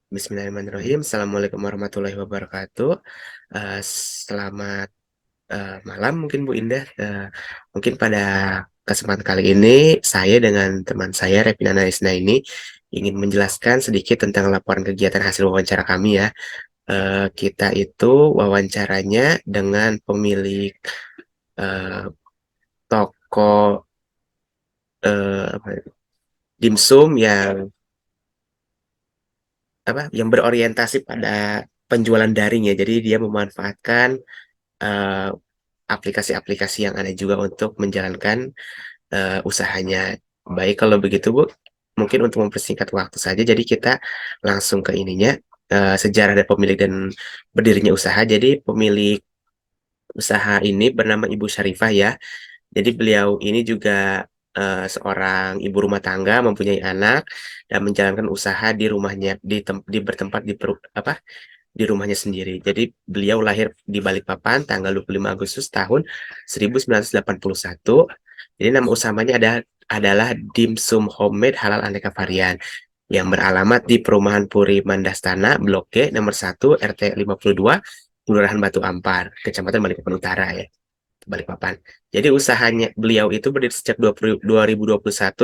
Bismillahirrahmanirrahim. Assalamualaikum warahmatullahi wabarakatuh. Selamat malam mungkin Bu Indah. Mungkin pada kesempatan kali ini saya dengan teman saya Revinana Isna ini ingin menjelaskan sedikit tentang laporan kegiatan hasil wawancara kami ya. Kita itu wawancaranya dengan pemilik eh, toko apa, dimsum yang berorientasi pada penjualan daring ya. Jadi dia memanfaatkan eh, aplikasi-aplikasi yang ada juga untuk menjalankan usahanya. Baik, kalau begitu Bu, mungkin untuk mempersingkat waktu saja, jadi kita langsung ke ininya, sejarah dan pemilik dan berdirinya usaha. Jadi pemilik usaha ini bernama Ibu Syarifah ya. Jadi beliau ini juga seorang ibu rumah tangga, mempunyai anak dan menjalankan usaha di rumahnya, di bertempat di rumahnya sendiri. Jadi beliau lahir di Balikpapan tanggal 25 Agustus tahun 1981. Jadi nama usamanya adalah Dimsum Homemade Halal Aneka Varian yang beralamat di Perumahan Puri Mandastana, Blok G, nomor 1, RT 52, Kelurahan Batu Ampar, Kecamatan Balikpapan Utara ya, Balikpapan. Jadi usahanya beliau itu berdiri sejak 2021,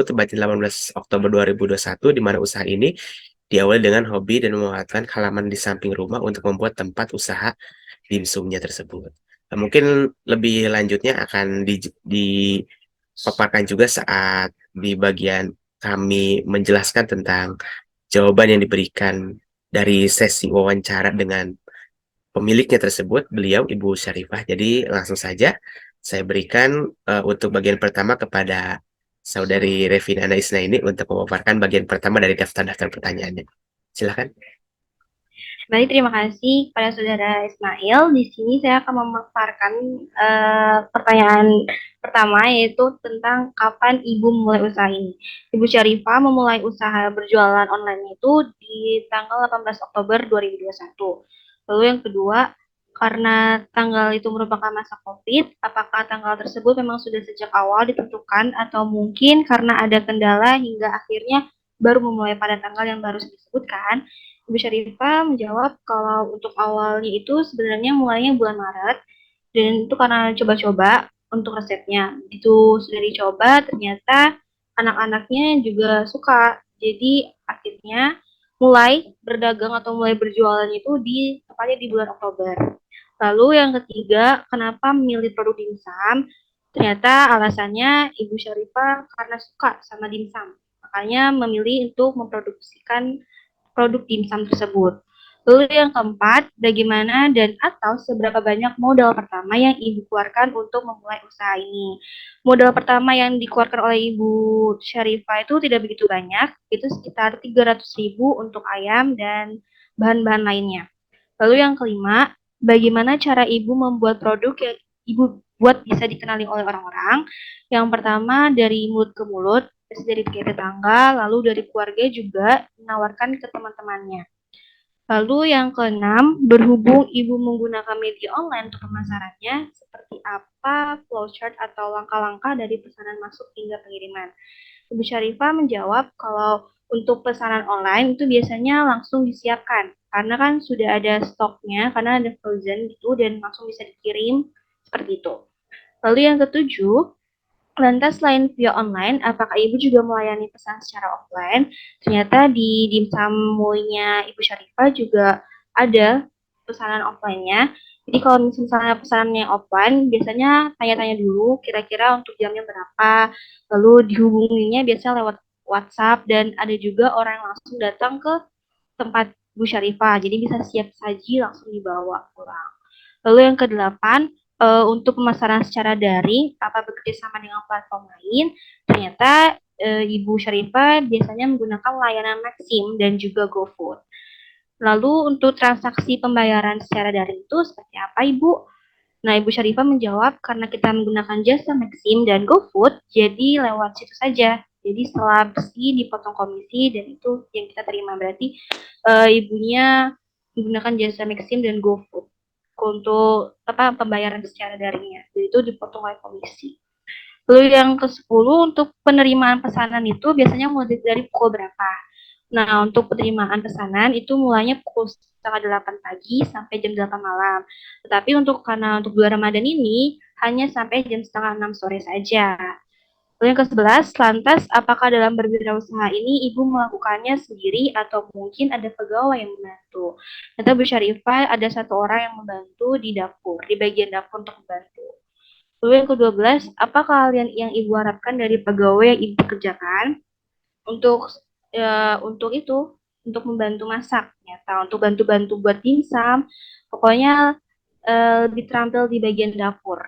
tepatnya 18 Oktober 2021, di mana usaha ini diawali dengan hobi dan memanfaatkan halaman di samping rumah untuk membuat tempat usaha dimsumnya tersebut. Mungkin lebih lanjutnya akan dipaparkan juga saat di bagian kami menjelaskan tentang jawaban yang diberikan dari sesi wawancara dengan pemiliknya tersebut, beliau Ibu Syarifah. Jadi langsung saja saya berikan untuk bagian pertama kepada Saudari Revina Isna ini untuk memaparkan bagian pertama dari daftar-daftar pertanyaannya. Silakan. Baik, terima kasih kepada Saudara Ismail. Di sini saya akan memaparkan pertanyaan pertama, yaitu tentang kapan Ibu memulai usaha ini. Ibu Syarifah memulai usaha berjualan online itu di tanggal 18 Oktober 2021. Lalu yang kedua, karena tanggal itu merupakan masa COVID, apakah tanggal tersebut memang sudah sejak awal ditentukan atau mungkin karena ada kendala hingga akhirnya baru memulai pada tanggal yang baru disebutkan? Ibu Syarifah menjawab kalau untuk awalnya itu sebenarnya mulainya bulan Maret dan itu karena coba-coba untuk resepnya. Itu sudah dicoba, ternyata anak-anaknya juga suka. Jadi akhirnya mulai berdagang atau mulai berjualan itu tepatnya di bulan Oktober. Lalu yang ketiga, kenapa memilih produk dimsum? Ternyata alasannya Ibu Syarifah karena suka sama dimsum. Makanya memilih untuk memproduksikan produk dimsum tersebut. Lalu yang keempat, bagaimana dan atau seberapa banyak modal pertama yang Ibu keluarkan untuk memulai usaha ini? Modal pertama yang dikeluarkan oleh Ibu Syarifah itu tidak begitu banyak, itu sekitar 300.000 untuk ayam dan bahan-bahan lainnya. Lalu yang kelima, bagaimana cara Ibu membuat produk yang Ibu buat bisa dikenali oleh orang-orang? Yang pertama dari mulut ke mulut, dari tetangga, lalu dari keluarga juga menawarkan ke teman-temannya. Lalu yang keenam, berhubung Ibu menggunakan media online untuk pemasarannya, seperti apa flowchart atau langkah-langkah dari pesanan masuk hingga pengiriman? Ibu Syarifah menjawab kalau untuk pesanan online itu biasanya langsung disiapkan karena kan sudah ada stoknya, karena ada frozen gitu dan langsung bisa dikirim seperti itu. Lalu yang ketujuh, lantas selain via online, apakah Ibu juga melayani pesan secara offline? Ternyata di dimsum mall-nya Ibu Syarifah juga ada pesanan offline-nya. Jadi kalau misalnya pesanannya offline, biasanya tanya-tanya dulu kira-kira untuk jamnya berapa, lalu dihubunginya biasanya lewat WhatsApp dan ada juga orang yang langsung datang ke tempat Bu Syarifah, jadi bisa siap saji langsung dibawa pulang. Lalu yang kedelapan, untuk pemasaran secara daring, apa bekerja sama dengan platform lain, ternyata Ibu Syarifah biasanya menggunakan layanan Maxim dan juga GoFood. Lalu untuk transaksi pembayaran secara daring itu seperti apa Ibu? Nah, Ibu Syarifah menjawab karena kita menggunakan jasa Maxim dan GoFood, jadi lewat situ saja. Jadi setelah bersih dipotong komisi dan itu yang kita terima. Berarti ibunya menggunakan jasa Maxim dan GoFood untuk pembayaran secara daringnya. Jadi itu dipotong oleh komisi. Lalu yang ke-10 untuk penerimaan pesanan itu biasanya mulai dari pukul berapa? Nah, untuk penerimaan pesanan itu mulainya pukul setengah 8 pagi sampai jam 8 malam. Tetapi karena untuk bulan Ramadan ini hanya sampai jam setengah 6 sore saja. Lalu yang ke-11, lantas apakah dalam berwirausaha ini ibu melakukannya sendiri atau mungkin ada pegawai yang membantu? Kata Bu Syarifah, ada satu orang yang membantu di dapur, di bagian dapur untuk membantu. Lalu yang ke-12, apa kalian yang ibu harapkan dari pegawai yang ibu kerjakan untuk untuk itu, untuk membantu masak, ternyata untuk bantu-bantu buat dimsum, pokoknya lebih terampil di bagian dapur.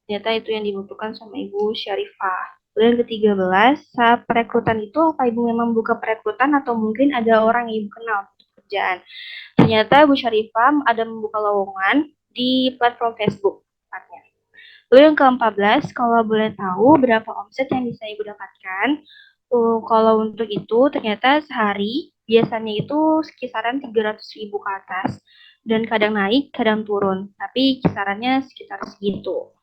Ternyata itu yang dibutuhkan sama Ibu Syarifah. Kemudian ke-13, saat perekrutan itu apa Ibu memang buka perekrutan atau mungkin ada orang yang Ibu kenal untuk pekerjaan? Ternyata Bu Syarifah ada membuka lowongan di platform Facebook. Lalu yang ke-14, kalau boleh tahu berapa omset yang bisa Ibu dapatkan? Kalau untuk itu ternyata sehari biasanya itu kisaran 300.000 ke atas dan kadang naik, kadang turun, tapi kisarannya sekitar segitu.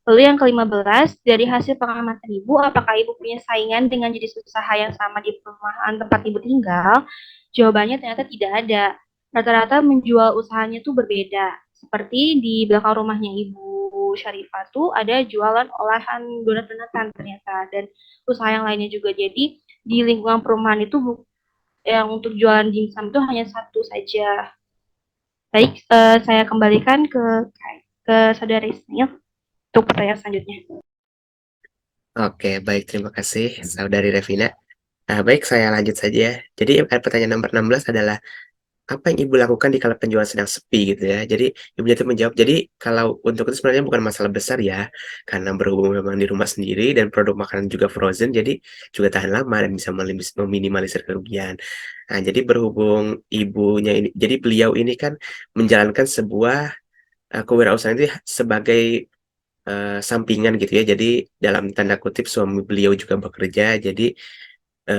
Lalu yang ke-15, dari hasil pengamatan Ibu, apakah Ibu punya saingan dengan jenis usaha yang sama di perumahan tempat Ibu tinggal? Jawabannya ternyata tidak ada. Rata-rata menjual usahanya tuh berbeda. Seperti di belakang rumahnya Ibu Syarifah tuh ada jualan olahan donat-donatan ternyata. Dan usaha yang lainnya juga. Jadi di lingkungan perumahan itu yang untuk jualan dimsum itu hanya satu saja. Baik, saya kembalikan ke saudara Ismail untuk pertanyaan selanjutnya. Oke, baik. Terima kasih, Saudari Revina. Baik, saya lanjut saja ya. Jadi, pertanyaan nomor 16 adalah, apa yang Ibu lakukan di kala penjualan sedang sepi gitu ya? Jadi, Ibunya itu menjawab, jadi kalau untuk itu sebenarnya bukan masalah besar ya, karena berhubung memang di rumah sendiri dan produk makanan juga frozen, jadi juga tahan lama dan bisa meminimalisir kerugian. Nah, jadi berhubung ibunya ini, jadi beliau ini kan menjalankan sebuah kewirausahaan itu sebagai sampingan gitu ya. Jadi dalam tanda kutip suami beliau juga bekerja, jadi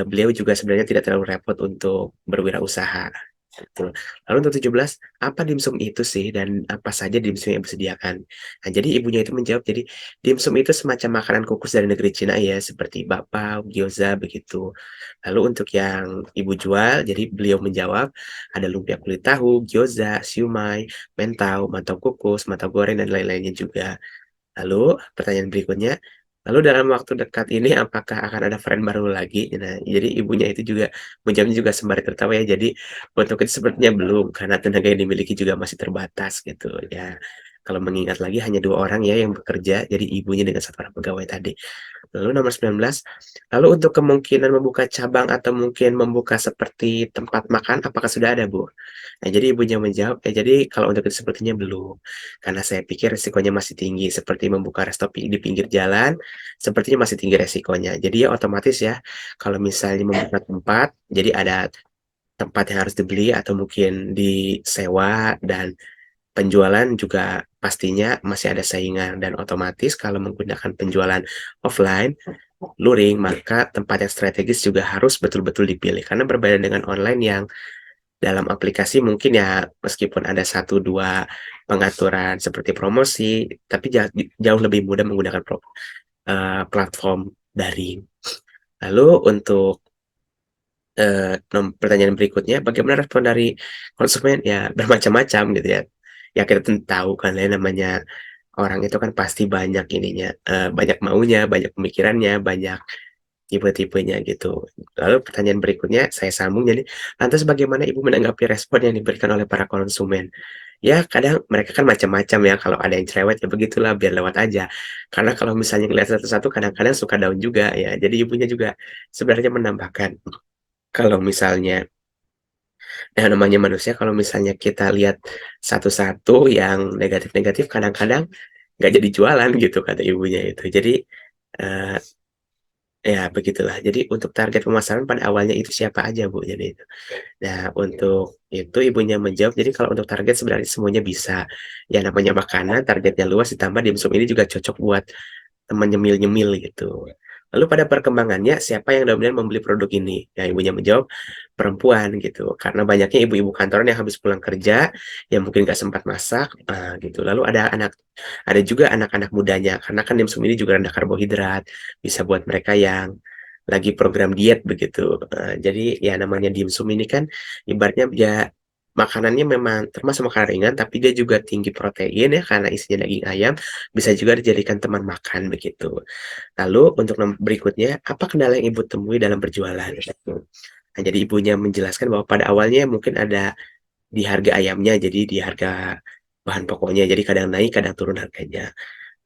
beliau juga sebenarnya tidak terlalu repot untuk berwirausaha. Gitu. Lalu untuk 17, apa dimsum itu sih dan apa saja dimsum yang disediakan? Nah, jadi ibunya itu menjawab, jadi dimsum itu semacam makanan kukus dari negeri Cina ya, seperti bakpao, gyoza begitu. Lalu untuk yang ibu jual, jadi beliau menjawab, ada lumpia kulit tahu, gyoza, siumai, mantau kukus, mantau goreng dan lain-lainnya juga. Lalu pertanyaan berikutnya, lalu dalam waktu dekat ini apakah akan ada friend baru lagi? Nah, jadi ibunya itu juga menjawabnya juga sembari tertawa ya. Jadi untuk itu sepertinya belum karena tenaga yang dimiliki juga masih terbatas gitu ya. Kalau mengingat lagi hanya 2 orang ya yang bekerja, jadi ibunya dengan 1 orang pegawai tadi. Lalu nomor 19, lalu untuk kemungkinan membuka cabang atau mungkin membuka seperti tempat makan, apakah sudah ada, Bu? Nah, jadi ibunya menjawab, jadi kalau untuk itu sepertinya belum. Karena saya pikir resikonya masih tinggi, seperti membuka resto di pinggir jalan, sepertinya masih tinggi resikonya. Jadi ya otomatis ya, kalau misalnya membuka tempat, jadi ada tempat yang harus dibeli atau mungkin disewa dan penjualan juga pastinya masih ada saingan dan otomatis kalau menggunakan penjualan offline, luring, maka tempat yang strategis juga harus betul-betul dipilih. Karena berbeda dengan online yang dalam aplikasi mungkin ya meskipun ada satu 2 pengaturan seperti promosi, tapi jauh lebih mudah menggunakan platform daring. Lalu untuk pertanyaan berikutnya, bagaimana respon dari konsumen? Ya bermacam-macam gitu ya. Ya kita tentu tahu kan ya namanya orang itu kan pasti banyak ininya, banyak maunya, banyak pemikirannya, banyak tipe-tipenya gitu. Lalu pertanyaan berikutnya saya sambung jadi, lantas bagaimana Ibu menanggapi respon yang diberikan oleh para konsumen? Ya kadang mereka kan macam-macam ya, kalau ada yang cerewet ya begitulah biar lewat aja. Karena kalau misalnya ngelihat satu-satu kadang-kadang suka down juga ya. Jadi ibunya juga sebenarnya menambahkan, kalau misalnya ya namanya manusia kalau misalnya kita lihat satu-satu yang negatif-negatif kadang-kadang nggak jadi jualan gitu kata ibunya itu. Jadi, eee ya begitulah. Jadi untuk target pemasaran pada awalnya itu siapa aja, Bu, jadi itu. Nah untuk itu ibunya menjawab, jadi kalau untuk target sebenarnya semuanya bisa. Ya namanya makanan targetnya luas ditambah dimsum ini juga cocok buat teman nyemil-nyemil gitu. Lalu pada perkembangannya siapa yang dominan membeli produk ini? Ya ibunya menjawab, perempuan gitu. Karena banyaknya ibu-ibu kantoran yang habis pulang kerja, yang mungkin nggak sempat masak, gitu. Lalu ada juga anak-anak mudanya, karena kan dimsum ini juga rendah karbohidrat, bisa buat mereka yang lagi program diet begitu. Jadi ya namanya dimsum ini kan ibaratnya ya makanannya memang termasuk makanan ringan, tapi dia juga tinggi protein ya karena isinya daging ayam, bisa juga dijadikan teman makan begitu. Lalu untuk berikutnya, apa kendala yang ibu temui dalam berjualan? Gitu. Nah, jadi ibunya menjelaskan bahwa pada awalnya mungkin ada di harga ayamnya, jadi di harga bahan pokoknya, jadi kadang naik, kadang turun harganya.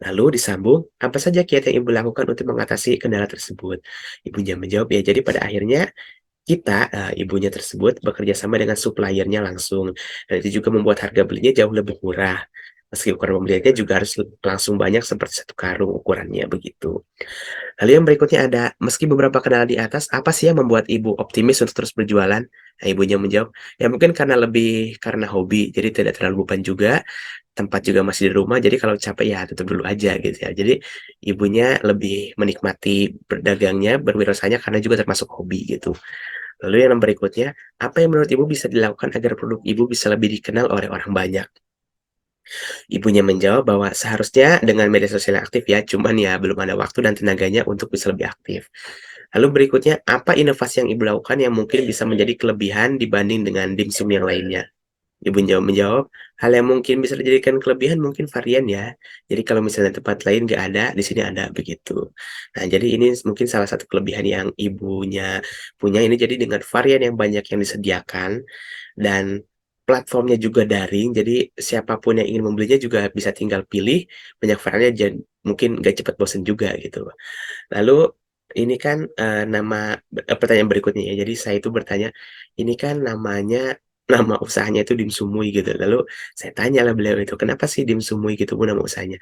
Lalu disambung, apa saja kiat yang ibu lakukan untuk mengatasi kendala tersebut? Ibunya menjawab, ya jadi pada akhirnya kita, ibunya tersebut bekerja sama dengan suppliernya langsung, dan itu juga membuat harga belinya jauh lebih murah. Meski ukuran pembeliannya juga harus langsung banyak seperti satu karung ukurannya begitu. Lalu yang berikutnya ada, meski beberapa kendala di atas, apa sih yang membuat ibu optimis untuk terus berjualan? Nah, ibunya menjawab, ya mungkin karena hobi, jadi tidak terlalu beban juga, tempat juga masih di rumah, jadi kalau capek ya tutup dulu aja gitu ya. Jadi ibunya lebih menikmati berdagangnya, berwirausaha karena juga termasuk hobi gitu. Lalu yang berikutnya, apa yang menurut ibu bisa dilakukan agar produk ibu bisa lebih dikenal oleh orang banyak? Ibunya menjawab bahwa seharusnya dengan media sosial yang aktif ya, cuman ya belum ada waktu dan tenaganya untuk bisa lebih aktif. Lalu berikutnya, apa inovasi yang ibu lakukan yang mungkin bisa menjadi kelebihan dibanding dengan dimsum yang lainnya? Ibu menjawab, hal yang mungkin bisa dijadikan kelebihan mungkin varian ya. Jadi kalau misalnya tempat lain nggak ada, di sini ada begitu. Nah, jadi ini mungkin salah satu kelebihan yang ibunya punya ini jadi dengan varian yang banyak yang disediakan dan platformnya juga daring, jadi siapapun yang ingin membelinya juga bisa tinggal pilih, banyak variannya dan mungkin nggak cepat bosen juga gitu. Lalu ini kan, pertanyaan berikutnya ya, jadi saya itu bertanya, ini kan nama usahanya itu Dimsumui gitu, lalu saya tanyalah beliau itu, "Kenapa sih Dimsumui gitu Bu nama usahanya?"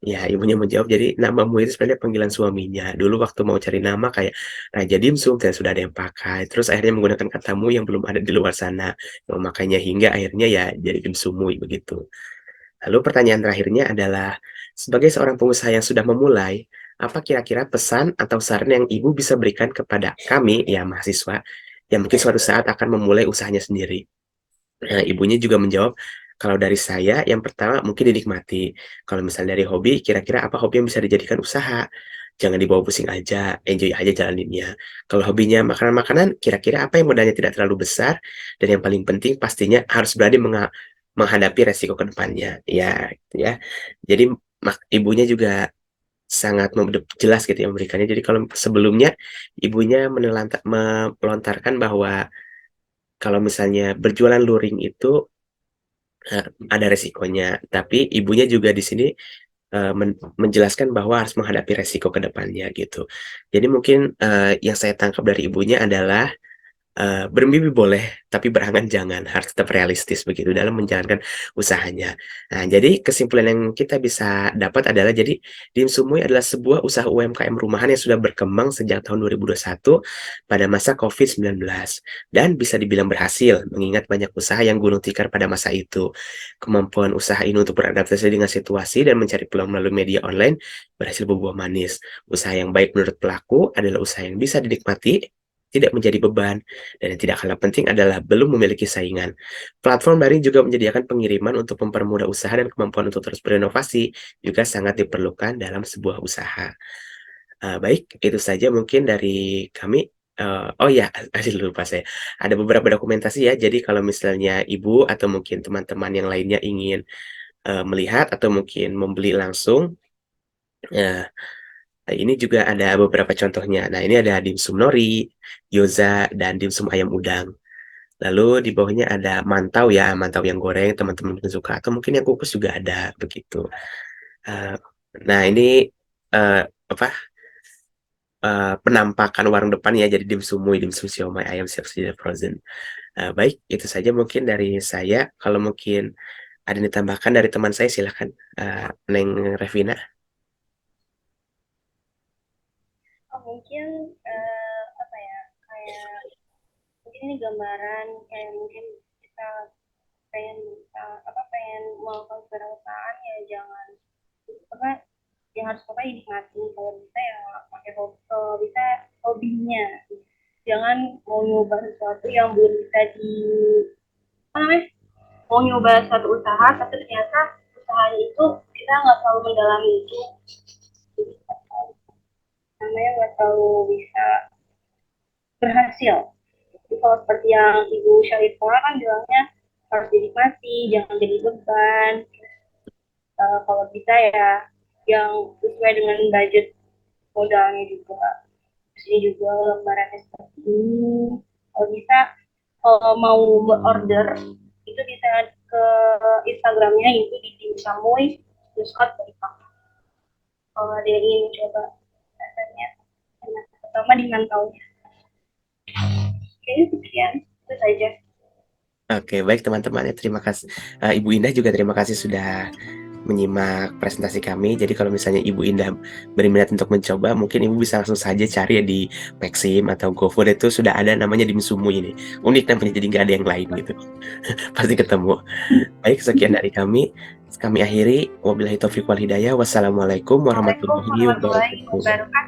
Ya ibunya menjawab, "Jadi nama Mu itu sebenarnya panggilan suaminya, dulu waktu mau cari nama kayak Raja Dimsum dan sudah ada yang pakai, terus akhirnya menggunakan kata Mu yang belum ada di luar sana, makanya hingga akhirnya ya jadi Dimsumui," begitu. Lalu pertanyaan terakhirnya adalah, sebagai seorang pengusaha yang sudah memulai, apa kira-kira pesan atau saran yang Ibu bisa berikan kepada kami, ya mahasiswa, yang mungkin suatu saat akan memulai usahanya sendiri? Nah, ibunya juga menjawab, "Kalau dari saya, yang pertama mungkin dinikmati. Kalau misalnya dari hobi, kira-kira apa hobi yang bisa dijadikan usaha? Jangan dibawa pusing aja, enjoy aja jalaninnya. Kalau hobinya makanan-makanan, kira-kira apa yang modalnya tidak terlalu besar, dan yang paling penting pastinya harus berani menghadapi resiko ke depannya." Ya, gitu ya. Jadi ibunya juga sangat jelas gitu ya memberikannya. Jadi kalau sebelumnya ibunya melontarkan bahwa kalau misalnya berjualan luring itu ada resikonya, tapi ibunya juga di sini, menjelaskan bahwa harus menghadapi resiko ke depannya gitu. Jadi mungkin, yang saya tangkap dari ibunya adalah bermimpi boleh, tapi berangan jangan, harus tetap realistis begitu dalam menjalankan usahanya. Nah, jadi kesimpulan yang kita bisa dapat adalah jadi Dimsumui adalah sebuah usaha UMKM rumahan yang sudah berkembang sejak tahun 2021 pada masa COVID-19 dan bisa dibilang berhasil mengingat banyak usaha yang gulung tikar pada masa itu. Kemampuan usaha ini untuk beradaptasi dengan situasi dan mencari peluang melalui media online berhasil berbuah manis. Usaha yang baik menurut pelaku adalah usaha yang bisa dinikmati, tidak menjadi beban, dan yang tidak kalah penting adalah belum memiliki saingan. Platform daring juga menyediakan pengiriman untuk mempermudah usaha dan kemampuan untuk terus berinovasi juga sangat diperlukan dalam sebuah usaha. Baik, itu saja mungkin dari kami. Oh ya, tadi lupa saya. Ada beberapa dokumentasi ya, jadi kalau misalnya Ibu atau mungkin teman-teman yang lainnya ingin, melihat atau mungkin membeli langsung, eee, ini juga ada beberapa contohnya. Nah, ini ada dimsum nori, gyoza, dan dimsum ayam udang. Lalu di bawahnya ada mantau ya, mantau yang goreng teman-teman mungkin suka atau mungkin yang kukus juga ada, begitu. Eee, nah ini, eee, apa, penampakan warung depan ya, jadi dimsumui, dimsum siomay ayam siap sedia frozen. Baik, itu saja mungkin dari saya, kalau mungkin ada yang ditambahkan dari teman saya silahkan, Neng Revina. Oh, mungkin apa ya, kayak mungkin ini gambaran kayak mungkin kita pengen pengen melakukan perusahaan ya jangan apa yang harus pokoknya dinikmati kalau bisa ya pakai hobi kalau bisa hobinya jangan mau nyoba sesuatu yang belum bisa di apa namanya mau nyoba suatu usaha tapi ternyata usahanya itu kita nggak terlalu mendalami itu jadi namanya nggak terlalu bisa berhasil. Jadi kalau seperti yang Ibu Syarifah kan bilangnya harus dinikmati, jangan jadi beban. Kalau bisa ya yang sesuai dengan budget modalnya juga. Di sini juga lembarannya seperti ini. Kalau bisa, kalau mau order itu bisa ke Instagramnya itu di Dimsamuy _. Kalau ada yang ingin mencoba rasanya enak, pertama dimantaunya. Kayaknya sekian itu saja. Oke, baik teman-teman ya, terima kasih. Ibu Indah juga terima kasih sudah menyimak presentasi kami. Jadi kalau misalnya Ibu Indah berminat untuk mencoba, mungkin Ibu bisa langsung saja cari ya di Maxim atau GoFood itu sudah ada namanya dimsum ini. Unik namanya, jadi nggak ada yang lain gitu. Pasti ketemu. Baik, sekian dari kami. Kami akhiri. Wabillahi taufiq wal hidayah. Wassalamualaikum Assalamualaikum warahmatullahi warahmatullahi wabarakatuh. wabarakatuh.